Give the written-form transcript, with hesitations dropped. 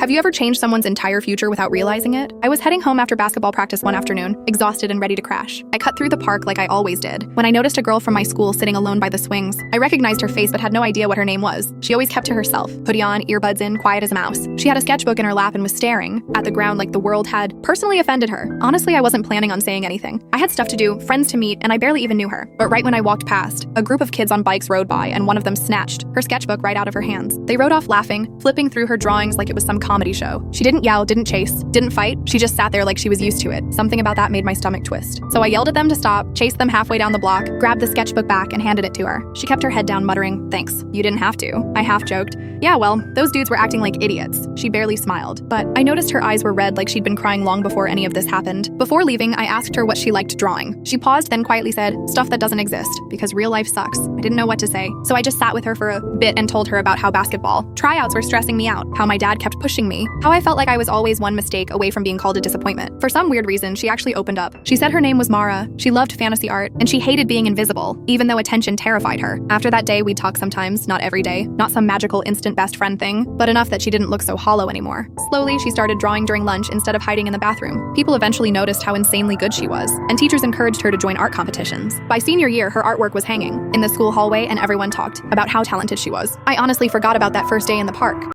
Have you ever changed someone's entire future without realizing it? I was heading home after basketball practice one afternoon, exhausted and ready to crash. I cut through the park like I always did, when I noticed a girl from my school sitting alone by the swings. I recognized her face but had no idea what her name was. She always kept to herself, hoodie on, earbuds in, quiet as a mouse. She had a sketchbook in her lap and was staring at the ground like the world had personally offended her. Honestly, I wasn't planning on saying anything. I had stuff to do, friends to meet, and I barely even knew her. But right when I walked past, a group of kids on bikes rode by and one of them snatched her sketchbook right out of her hands. They rode off laughing, flipping through her drawings like it was some comedy show. She didn't yell, didn't chase, didn't fight. She just sat there like she was used to it. Something about that made my stomach twist. So I yelled at them to stop, chased them halfway down the block, grabbed the sketchbook back, and handed it to her. She kept her head down, muttering, "Thanks, you didn't have to." I half joked, "Yeah, well, those dudes were acting like idiots." She barely smiled, but I noticed her eyes were red like she'd been crying long before any of this happened. Before leaving, I asked her what she liked drawing. She paused, then quietly said, "Stuff that doesn't exist, because real life sucks." I didn't know what to say, so I just sat with her for a bit and told her about how basketball tryouts were stressing me out, how my dad kept pushing me, how I felt like I was always one mistake away from being called a disappointment. For some weird reason, she actually opened up. She said her name was Mara, she loved fantasy art, and she hated being invisible, even though attention terrified her. After that day, we'd talk sometimes, not every day, not some magical instant best friend thing, but enough that she didn't look so hollow anymore. Slowly, she started drawing during lunch instead of hiding in the bathroom. People eventually noticed how insanely good she was, and teachers encouraged her to join art competitions. By senior year, her artwork was hanging in the school hallway, and everyone talked about how talented she was. I honestly forgot about that first day in the park.